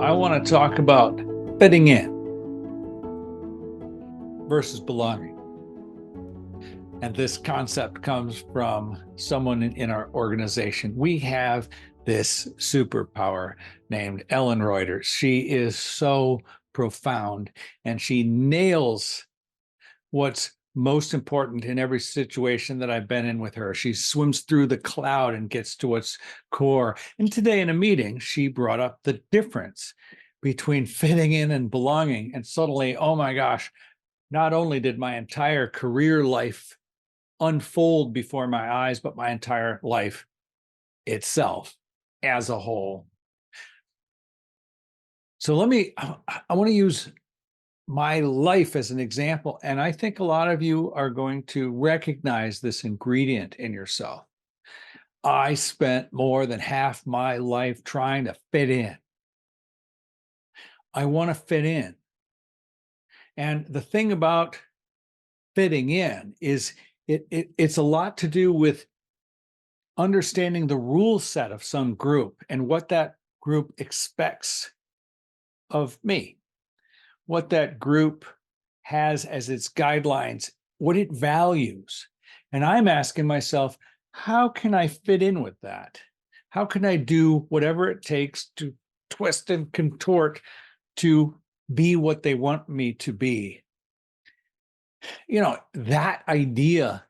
I want to talk about fitting in versus belonging. And this concept comes from someone in our organization. We have this superpower named Ellen Reuters. She is so profound and she nails what's most important in every situation that I've been in with her. She swims through the cloud and gets to what's core. And today in a meeting, she brought up the difference between fitting in and belonging. And suddenly, oh my gosh, not only did my entire career life unfold before my eyes, but my entire life itself as a whole. So I want to use my life as an example. And I think a lot of you are going to recognize this ingredient in yourself. I spent more than half my life trying to fit in. I want to fit in. And the thing about fitting in is it's a lot to do with understanding the rule set of some group and what that group expects of me, what that group has as its guidelines, what it values. And I'm asking myself, how can I fit in with that? How can I do whatever it takes to twist and contort to be what they want me to be? You know, that idea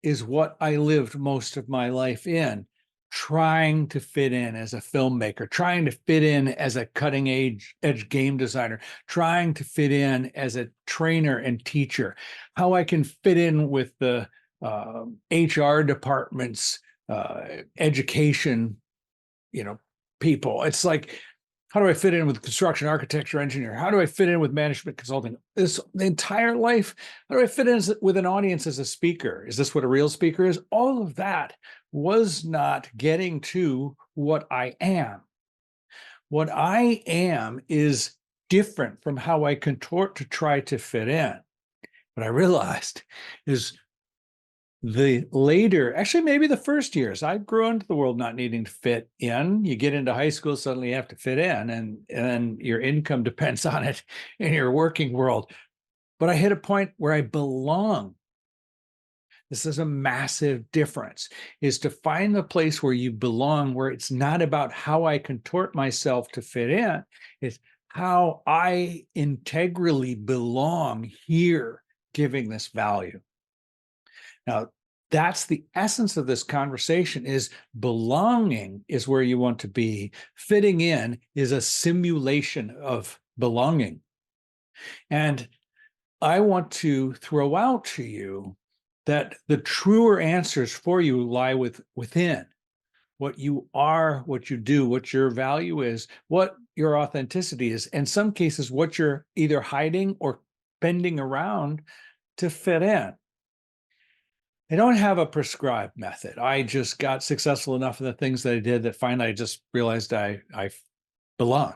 is what I lived most of my life in, trying to fit in as a filmmaker, trying to fit in as a cutting edge game designer, trying to fit in as a trainer and teacher, how I can fit in with the HR department's education, people. It's like, how do I fit in with construction, architecture, engineer? How do I fit in with management consulting? The entire life. How do I fit in with an audience as a speaker? Is this what a real speaker is? All of that was not getting to what I am. What I am is different from how I contort to try to fit in. What I realized is actually maybe the first years, I grew into the world not needing to fit in. You get into high school, suddenly you have to fit in, and your income depends on it in your working world. But I hit a point where I belong. This is a massive difference, is to find the place where you belong, where it's not about how I contort myself to fit in, it's how I integrally belong here, giving this value. Now, that's the essence of this conversation, is belonging is where you want to be. Fitting in is a simulation of belonging. And I want to throw out to you that the truer answers for you lie within what you are, what you do, what your value is, what your authenticity is. In some cases, what you're either hiding or bending around to fit in. I don't have a prescribed method. I just got successful enough in the things that I did that finally I just realized I belonged.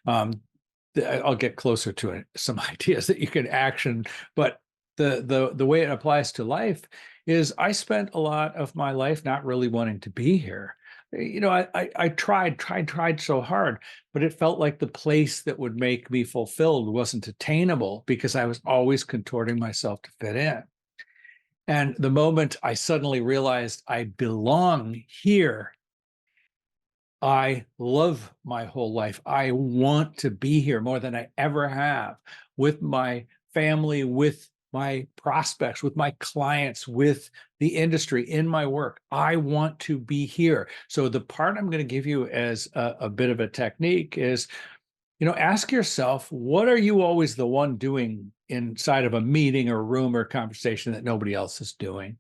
I'll get closer to it, some ideas that you can action, but the way it applies to life is I spent a lot of my life not really wanting to be here. I tried so hard, but it felt like the place that would make me fulfilled wasn't attainable because I was always contorting myself to fit in. And the moment I suddenly realized I belong here, I love my whole life. I want to be here more than I ever have, with my family, with my prospects, with my clients, with the industry, in my work. I want to be here. So the part I'm going to give you as a bit of a technique is, ask yourself, what are you always the one doing inside of a meeting or room or conversation that nobody else is doing?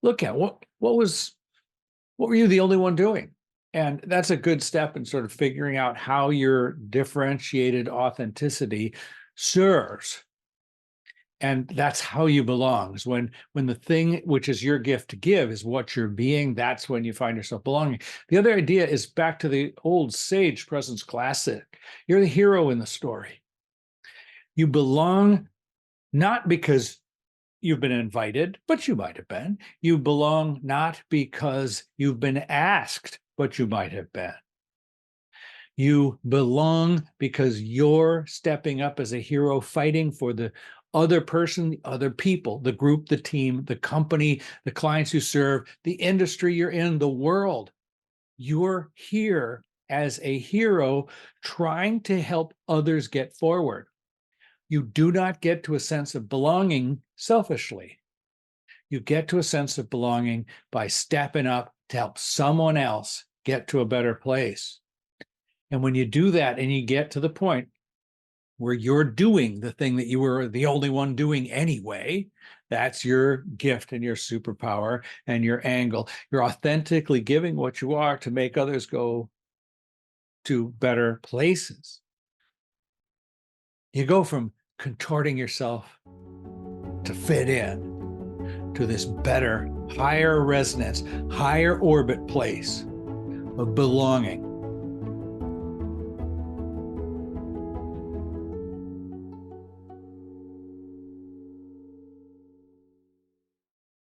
Look at what were you the only one doing? And that's a good step in sort of figuring out how your differentiated authenticity serves. And that's how you belong. Is when the thing which is your gift to give is what you're being, that's when you find yourself belonging. The other idea is back to the old sage presence classic. You're the hero in the story. You belong not because you've been invited, but you might have been. You belong not because you've been asked, but you might have been. You belong because you're stepping up as a hero, fighting for the other person, the other people, the group, the team, the company, the clients you serve, the industry you're in, the world. You're here as a hero trying to help others get forward. You do not get to a sense of belonging selfishly. You get to a sense of belonging by stepping up to help someone else get to a better place. And when you do that and you get to the point where you're doing the thing that you were the only one doing anyway, that's your gift and your superpower and your angle. You're authentically giving what you are to make others go to better places. You go from contorting yourself to fit in to this better, higher resonance, higher orbit place of belonging.